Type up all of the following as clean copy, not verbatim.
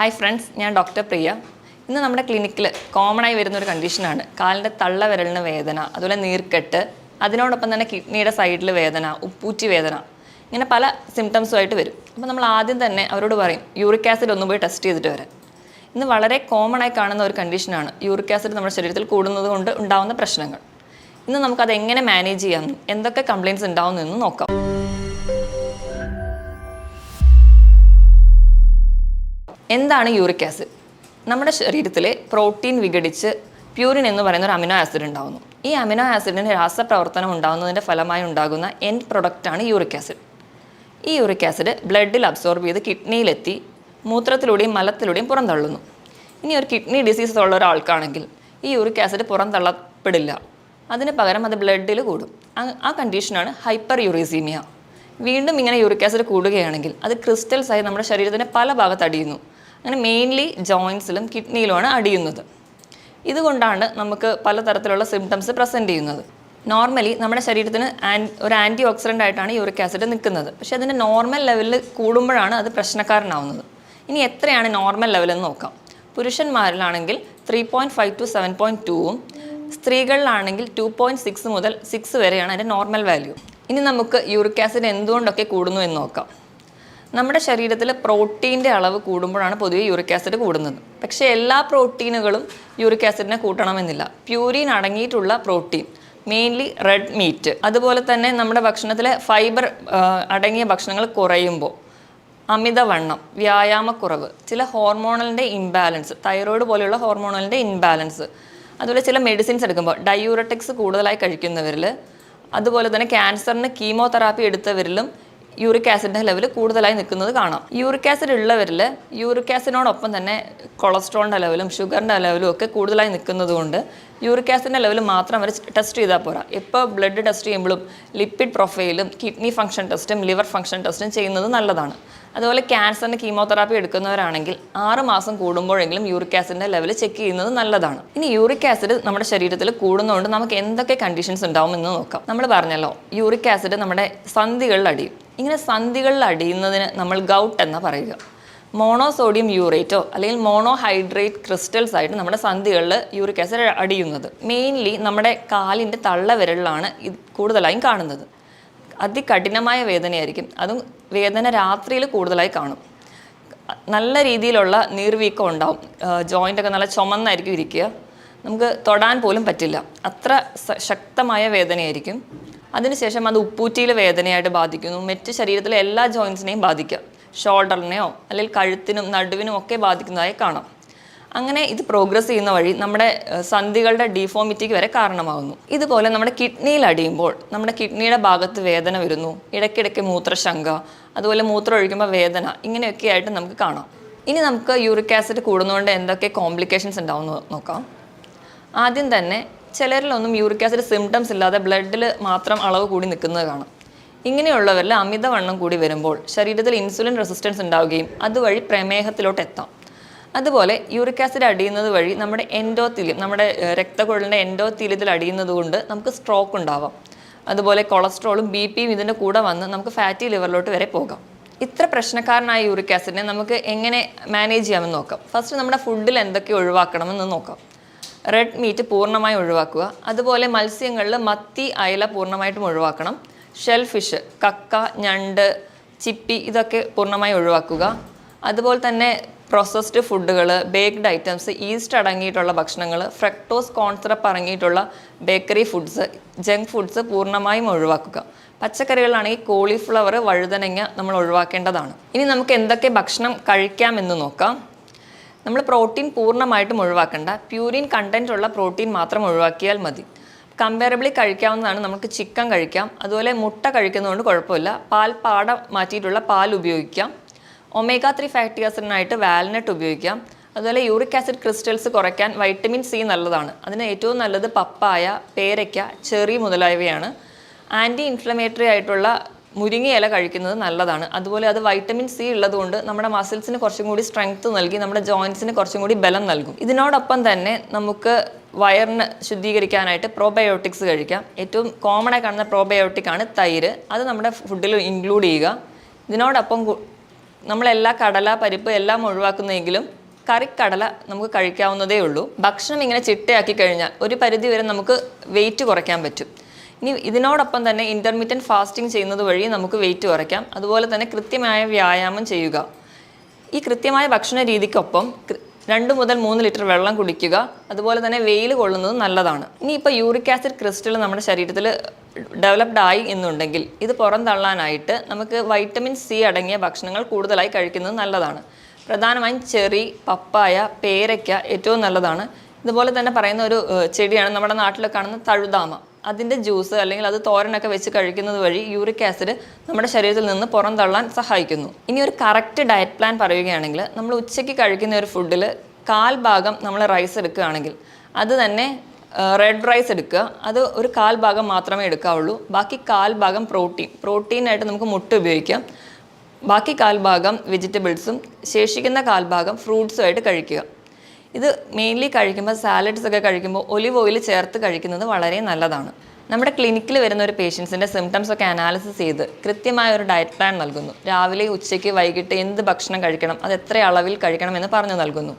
Hi friends, ഞാൻ doctor പ്രിയ. ഇന്ന് നമ്മുടെ ക്ലിനിക്കിൽ കോമൺ ആയി വരുന്നൊരു കണ്ടീഷനാണ് കാലിൻ്റെ തള്ളവിരലിന് വേദന, അതുപോലെ നീർക്കെട്ട്, അതിനോടൊപ്പം തന്നെ കിഡ്നിയുടെ സൈഡിൽ വേദന, ഉപ്പൂറ്റി വേദന, ഇങ്ങനെ പല സിംറ്റംസുമായിട്ട് വരും. അപ്പോൾ നമ്മൾ ആദ്യം തന്നെ അവരോട് പറയും യൂറിക് ആസിഡ് ഒന്ന് പോയി ടെസ്റ്റ് ചെയ്തിട്ട് വരാം. ഇന്ന് വളരെ കോമൺ ആയി കാണുന്ന ഒരു കണ്ടീഷനാണ് യൂറിക് ആസിഡ് നമ്മുടെ ശരീരത്തിൽ കൂടുന്നത് കൊണ്ട് ഉണ്ടാകുന്ന പ്രശ്നങ്ങൾ. ഇന്ന് നമുക്കത് എങ്ങനെ മാനേജ് ചെയ്യാം, എന്തൊക്കെ കംപ്ലയിൻറ്റ്സ് ഉണ്ടാവുമെന്ന് നോക്കാം. എന്താണ് യൂറിക് ആസിഡ്? നമ്മുടെ ശരീരത്തിലെ പ്രോട്ടീൻ വിഘടിച്ച് പ്യൂരിൻ എന്ന് പറയുന്ന ഒരു അമിനോ ആസിഡ് ഉണ്ടാകുന്നു. ഈ അമിനോ ആസിഡിന് രാസപ്രവർത്തനം ഉണ്ടാകുന്നതിൻ്റെ ഫലമായി ഉണ്ടാകുന്ന എൻഡ് പ്രൊഡക്റ്റാണ് യൂറിക് ആസിഡ്. ഈ യൂറിക് ആസിഡ് ബ്ലഡിൽ അബ്സോർബ് ചെയ്ത് കിഡ്നിയിലെത്തി മൂത്രത്തിലൂടെയും മലത്തിലൂടെയും പുറന്തള്ളുന്നു. ഇനി ഒരു കിഡ്നി ഡിസീസ് ഉള്ള ഒരാൾക്കാണെങ്കിൽ ഈ യൂറിക് ആസിഡ് പുറന്തള്ളപ്പെടില്ല, അതിന് പകരം അത് ബ്ലഡിൽ കൂടും. ആ കണ്ടീഷനാണ് ഹൈപ്പർ യൂറീസീമിയ. വീണ്ടും ഇങ്ങനെ യൂറിക് ആസിഡ് കൂടുകയാണെങ്കിൽ അത് ക്രിസ്റ്റൽസായി നമ്മുടെ ശരീരത്തിൻ്റെ പല ഭാഗത്ത് അടിയുന്നു. അങ്ങനെ മെയിൻലി ജോയിൻസിലും കിഡ്നിയിലുമാണ് അടിയുന്നത്. ഇതുകൊണ്ടാണ് നമുക്ക് പലതരത്തിലുള്ള സിംറ്റംസ് പ്രസൻറ്റ് ചെയ്യുന്നത്. നോർമലി നമ്മുടെ ശരീരത്തിന് ഒരു ആൻറ്റി ഓക്സിഡൻ്റ് ആയിട്ടാണ് യൂറിക് ആസിഡ് നിൽക്കുന്നത്. പക്ഷേ അതിൻ്റെ നോർമൽ ലെവലിൽ കൂടുമ്പോഴാണ് അത് പ്രശ്നക്കാരനാവുന്നത്. ഇനി എത്രയാണ് നോർമൽ ലെവലെന്ന് നോക്കാം. പുരുഷന്മാരിലാണെങ്കിൽ 3.5 to 7.2ഉം സ്ത്രീകളിലാണെങ്കിൽ 2.6 മുതൽ 6 വരെയാണ് അതിൻ്റെ നോർമൽ വാല്യൂ. ഇനി നമുക്ക് യൂറിക് ആസിഡ് എന്തുകൊണ്ടൊക്കെ കൂടുന്നു എന്ന് നോക്കാം. നമ്മുടെ ശരീരത്തിൽ പ്രോട്ടീൻ്റെ അളവ് കൂടുമ്പോഴാണ് പൊതുവെ യൂറിക് ആസിഡ് കൂടുന്നത്. പക്ഷേ എല്ലാ പ്രോട്ടീനുകളും യൂറിക് ആസിഡിനെ കൂട്ടണമെന്നില്ല. പ്യൂരിൻ അടങ്ങിയിട്ടുള്ള പ്രോട്ടീൻ, മെയിൻലി റെഡ് മീറ്റ്, അതുപോലെ തന്നെ നമ്മുടെ ഭക്ഷണത്തിലെ ഫൈബർ അടങ്ങിയ ഭക്ഷണങ്ങൾ കുറയുമ്പോൾ അമിതവണ്ണം, വ്യായാമക്കുറവ്, ചില ഹോർമോണലിൻ്റെ ഇംബാലൻസ്, തൈറോയ്ഡ് പോലെയുള്ള ഹോർമോണലിൻ്റെ ഇംബാലൻസ്, അതുപോലെ ചില മെഡിസിൻസ് എടുക്കുമ്പോൾ ഡയൂററ്റിക്സ് കൂടുതലായി കഴിക്കുന്നവരിൽ, അതുപോലെ തന്നെ ക്യാൻസറിന് കീമോതെറാപ്പി എടുത്തവരിലും യൂറിക് ആസിഡിൻ്റെ ലെവൽ കൂടുതലായി നിൽക്കുന്നത് കാണാം. യൂറിക് ആസിഡ് ഉള്ളവരിൽ യൂറിക് ആസിഡിനോടൊപ്പം തന്നെ കൊളസ്ട്രോളിൻ്റെ ലെവലും ഷുഗറിൻ്റെ ലെവലും ഒക്കെ കൂടുതലായി നിൽക്കുന്നത് കൊണ്ട് യൂറിക് ആസിഡിൻ്റെ ലെവൽ മാത്രം അവർ ടെസ്റ്റ് ചെയ്താൽ പോരാ. ഇപ്പോൾ ബ്ലഡ് ടെസ്റ്റ് ചെയ്യുമ്പോഴും ലിപ്പിഡ് പ്രൊഫൈലും കിഡ്നി ഫംഗ്ഷൻ ടെസ്റ്റും ലിവർ ഫംഗ്ഷൻ ടെസ്റ്റും ചെയ്യുന്നത് നല്ലതാണ്. അതുപോലെ ക്യാൻസറിന് കീമോതെറാപ്പി എടുക്കുന്നവരാണെങ്കിൽ 6 മാസം കൂടുമ്പോഴെങ്കിലും യൂറിക് ആസിഡിൻ്റെ ലെവൽ ചെക്ക് ചെയ്യുന്നത് നല്ലതാണ്. ഇനി യൂറിക് ആസിഡ് നമ്മുടെ ശരീരത്തിൽ കൂടുന്നതുകൊണ്ട് നമുക്ക് എന്തൊക്കെ കണ്ടീഷൻസ് ഉണ്ടാവും എന്ന് നോക്കാം. നമ്മൾ പറഞ്ഞല്ലോ യൂറിക് ആസിഡ് നമ്മുടെ സന്ധികളിൽ അടിയും. ഇങ്ങനെ സന്ധികളിൽ അടിയുന്നതിന് നമ്മൾ ഗൗട്ട് എന്ന് പറയുക. മോണോസോഡിയം യൂറേറ്റോ അല്ലെങ്കിൽ മോണോഹൈഡ്രേറ്റ് ക്രിസ്റ്റൽസ് ആയിട്ട് നമ്മുടെ സന്ധികളിൽ യൂറിക് ആസിഡ് അടിയുന്നത്. മെയിൻലി നമ്മുടെ കാലിൻ്റെ തള്ളവിരലിലാണ് ഇത് കൂടുതലായും കാണുന്നത്. അതികഠിനമായ വേദനയായിരിക്കും. അതും വേദന രാത്രിയിൽ കൂടുതലായി കാണും. നല്ല രീതിയിലുള്ള നീർവീക്കം ഉണ്ടാവും. ജോയിൻ്റൊക്കെ നല്ല ചുമന്നായിരിക്കും ഇരിക്കുക. നമുക്ക് തൊടാൻ പോലും പറ്റില്ല, അത്ര ശക്തമായ വേദനയായിരിക്കും. അതിനുശേഷം അത് ഉപ്പൂറ്റിയിൽ വേദനയായിട്ട് ബാധിക്കുന്നു. മറ്റ് ശരീരത്തിലെ എല്ലാ ജോയിൻസിനെയും ബാധിക്കാം. ഷോൾഡറിനെയോ അല്ലെങ്കിൽ കഴുത്തിനും നടുവിനും ഒക്കെ ബാധിക്കുന്നതായി കാണാം. അങ്ങനെ ഇത് പ്രോഗ്രസ് ചെയ്യുന്ന വഴി നമ്മുടെ സന്ധികളുടെ ഡീഫോമിറ്റിക്ക് വരെ കാരണമാകുന്നു. ഇതുപോലെ നമ്മുടെ കിഡ്നിയിൽ അടിയുമ്പോൾ നമ്മുടെ കിഡ്നിയുടെ ഭാഗത്ത് വേദന വരുന്നു. ഇടയ്ക്കിടയ്ക്ക് മൂത്രശങ്ക, അതുപോലെ മൂത്രം ഒഴിക്കുമ്പോൾ വേദന, ഇങ്ങനെയൊക്കെ ആയിട്ട് നമുക്ക് കാണാം. ഇനി നമുക്ക് യൂറിക് ആസിഡ് കൂടുന്നതുകൊണ്ട് എന്തൊക്കെ കോംപ്ലിക്കേഷൻസ് ഉണ്ടാവുമെന്ന് നോക്കാം. ആദ്യം തന്നെ ചിലരിലൊന്നും യൂറിക് ആസിഡ് സിംറ്റംസ് ഇല്ലാതെ ബ്ലഡിൽ മാത്രം അളവ് കൂടി നിൽക്കുന്നത് കാണാം. ഇങ്ങനെയുള്ളവരിൽ അമിതവണ്ണം കൂടി വരുമ്പോൾ ശരീരത്തിൽ ഇൻസുലിൻ റെസിസ്റ്റൻസ് ഉണ്ടാവുകയും അതുവഴി പ്രമേഹത്തിലോട്ട് എത്താം. അതുപോലെ യൂറിക് ആസിഡ് അടിയുന്നത് വഴി നമ്മുടെ എൻഡോത്തീലിയം, നമ്മുടെ രക്തക്കുഴലിൻ്റെ എൻഡോത്തീലിയത്തിൽ അടിയുന്നത് കൊണ്ട് നമുക്ക് സ്ട്രോക്ക് ഉണ്ടാവാം. അതുപോലെ കൊളസ്ട്രോളും BP ഇതിൻ്റെ കൂടെ വന്ന് നമുക്ക് ഫാറ്റി ലിവറിലോട്ട് വരെ പോകാം. ഇത്ര പ്രശ്നക്കാരനായ യൂറിക് ആസിഡിനെ നമുക്ക് എങ്ങനെ മാനേജ് ചെയ്യാമെന്ന് നോക്കാം. ഫസ്റ്റ് നമ്മുടെ ഫുഡിൽ എന്തൊക്കെ ഒഴിവാക്കണമെന്ന് നോക്കാം. റെഡ് മീറ്റ് പൂർണ്ണമായി ഒഴിവാക്കുക. അതുപോലെ മത്സ്യങ്ങളിൽ മത്തി, അയല പൂർണ്ണമായിട്ടും ഒഴിവാക്കണം. ഷെൽ ഫിഷ്, കക്ക, ഞണ്ട്, ചിപ്പി ഇതൊക്കെ പൂർണ്ണമായി ഒഴിവാക്കുക. അതുപോലെ തന്നെ പ്രോസസ്ഡ് ഫുഡുകൾ, ബേക്ക്ഡ് ഐറ്റംസ്, ഈസ്റ്റ് അടങ്ങിയിട്ടുള്ള ഭക്ഷണങ്ങൾ, ഫ്രക്ടോസ് കോൺ സിറപ്പ് അടങ്ങിയിട്ടുള്ള ബേക്കറി ഫുഡ്സ്, ജങ്ക് ഫുഡ്സ് പൂർണ്ണമായും ഒഴിവാക്കുക. പച്ചക്കറികളാണെങ്കിൽ കോളിഫ്ലവർ, വഴുതനങ്ങ നമ്മൾ ഒഴിവാക്കേണ്ടതാണ്. ഇനി നമുക്ക് എന്തൊക്കെ ഭക്ഷണം കഴിക്കാമെന്ന് നോക്കാം. നമ്മൾ പ്രോട്ടീൻ പൂർണ്ണമായിട്ടും ഒഴിവാക്കേണ്ട, പ്യൂരിൻ കണ്ടൻറ്റ് ഉള്ള പ്രോട്ടീൻ മാത്രം ഒഴിവാക്കിയാൽ മതി. കമ്പാരബിളി കഴിക്കാവുന്നതാണ്. നമുക്ക് ചിക്കൻ കഴിക്കാം, അതുപോലെ മുട്ട കഴിക്കുന്നതുകൊണ്ട് കുഴപ്പമില്ല. പാൽപ്പാട മാറ്റിയിട്ടുള്ള പാൽ ഉപയോഗിക്കാം. ഒമേഗ 3 ഫാറ്റി ആസിഡിനായിട്ട് വാൽനട്ട് ഉപയോഗിക്കാം. അതുപോലെ യൂറിക് ആസിഡ് ക്രിസ്റ്റൽസ് കുറയ്ക്കാൻ വൈറ്റമിൻ C നല്ലതാണ്. അതിന് ഏറ്റവും നല്ലത് പപ്പായ, പേരയ്ക്ക, ചെറി മുതലായവയാണ്. ആൻറ്റി ഇൻഫ്ലമേറ്ററി ആയിട്ടുള്ള മുരിങ്ങയില കഴിക്കുന്നത് നല്ലതാണ്. അതുപോലെ അത് വൈറ്റമിൻ C ഉള്ളതുകൊണ്ട് നമ്മുടെ മസിൽസിന് കുറച്ചും കൂടി സ്ട്രെങ്ത് നൽകി നമ്മുടെ ജോയിൻസിന് കുറച്ചും കൂടി ബലം നൽകും. ഇതിനോടൊപ്പം തന്നെ നമുക്ക് വയറിന് ശുദ്ധീകരിക്കാനായിട്ട് പ്രോബയോട്ടിക്സ് കഴിക്കാം. ഏറ്റവും കോമൺ ആയി കാണുന്ന പ്രോബയോട്ടിക് ആണ് തൈര്. അത് നമ്മുടെ ഫുഡിൽ ഇൻക്ലൂഡ് ചെയ്യുക. ഇതിനോടൊപ്പം നമ്മളെല്ലാ കടല പരിപ്പ് എല്ലാം ഒഴിവാക്കുന്നെങ്കിലും കറിക്കടല നമുക്ക് കഴിക്കാവുന്നതേ ഉള്ളൂ. ഭക്ഷണം ഇങ്ങനെ ചിട്ടയാക്കി കഴിഞ്ഞാൽ ഒരു പരിധി വരെ നമുക്ക് വെയിറ്റ് കുറയ്ക്കാൻ പറ്റും. ഇനി ഇതിനോടൊപ്പം തന്നെ ഇൻ്റർമീഡിയറ്റ് ഫാസ്റ്റിംഗ് ചെയ്യുന്നത് വഴി നമുക്ക് വെയിറ്റ് കുറയ്ക്കാം. അതുപോലെ തന്നെ കൃത്യമായ വ്യായാമം ചെയ്യുക. ഈ കൃത്യമായ ഭക്ഷണ രീതിക്കൊപ്പം 2 മുതൽ 3 ലിറ്റർ വെള്ളം കുടിക്കുക. അതുപോലെ തന്നെ വെയിൽ കൊള്ളുന്നത് നല്ലതാണ്. ഇനിയിപ്പോൾ യൂറിക് ആസിഡ് ക്രിസ്റ്റൽ നമ്മുടെ ശരീരത്തിൽ ഡെവലപ്ഡ് ആയി എന്നുണ്ടെങ്കിൽ ഇത് പുറന്തള്ളാനായിട്ട് നമുക്ക് വൈറ്റമിൻ സി അടങ്ങിയ ഭക്ഷണങ്ങൾ കൂടുതലായി കഴിക്കുന്നത് നല്ലതാണ്. പ്രധാനമായും ചെറി, പപ്പായ, പേരയ്ക്ക ഏറ്റവും നല്ലതാണ്. ഇതുപോലെ തന്നെ പറയുന്ന ഒരു ചെടിയാണ് നമ്മുടെ നാട്ടിൽ കാണുന്ന തഴുതാമ. അതിൻ്റെ ജ്യൂസ് അല്ലെങ്കിൽ അത് തോരനൊക്കെ വെച്ച് കഴിക്കുന്നത് വഴി യൂറിക് ആസിഡ് നമ്മുടെ ശരീരത്തിൽ നിന്ന് പുറന്തള്ളാൻ സഹായിക്കുന്നു. ഇനി ഒരു കറക്റ്റ് ഡയറ്റ് പ്ലാൻ പറയുകയാണെങ്കിൽ നമ്മൾ ഉച്ചയ്ക്ക് കഴിക്കുന്ന ഒരു ഫുഡിൽ 1/4 ഭാഗം നമ്മൾ റൈസ് എടുക്കുകയാണെങ്കിൽ അത് തന്നെ റെഡ് റൈസ് എടുക്കുക. അത് ഒരു 1/4 ഭാഗം മാത്രമേ എടുക്കാവുള്ളൂ. ബാക്കി 1/4 ഭാഗം പ്രോട്ടീനായിട്ട് നമുക്ക് മുട്ട ഉപയോഗിക്കാം. ബാക്കി 1/4 ഭാഗം വെജിറ്റബിൾസും ശേഷിക്കുന്ന 1/4 ഭാഗം ഫ്രൂട്ട്സുമായിട്ട് കഴിക്കുക. ഇത് മെയിൻലി കഴിക്കുമ്പോൾ സാലഡ്സ് ഒക്കെ കഴിക്കുമ്പോൾ ഒലിവ് ഓയിൽ ചേർത്ത് കഴിക്കുന്നത് വളരെ നല്ലതാണ്. നമ്മുടെ ക്ലിനിക്കിൽ വരുന്ന ഒരു പേഷ്യൻസിൻ്റെ സിംറ്റംസ് ഒക്കെ അനാലിസിസ് ചെയ്ത് കൃത്യമായ ഒരു ഡയറ്റ് പ്ലാൻ നൽകുന്നു. രാവിലെ, ഉച്ചയ്ക്ക്, വൈകിട്ട് എന്ത് ഭക്ഷണം കഴിക്കണം, അത് എത്ര അളവിൽ കഴിക്കണം എന്ന് പറഞ്ഞു നൽകുന്നു.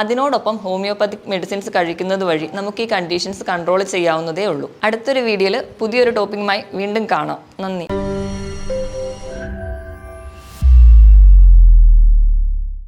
അതിനോടൊപ്പം ഹോമിയോപ്പതിക് മെഡിസിൻസ് കഴിക്കുന്നത് വഴി നമുക്ക് ഈ കണ്ടീഷൻസ് കൺട്രോൾ ചെയ്യാവുന്നതേ ഉള്ളൂ. അടുത്തൊരു വീഡിയോയിൽ പുതിയൊരു ടോപ്പിക്കുമായി വീണ്ടും കാണാം. നന്ദി.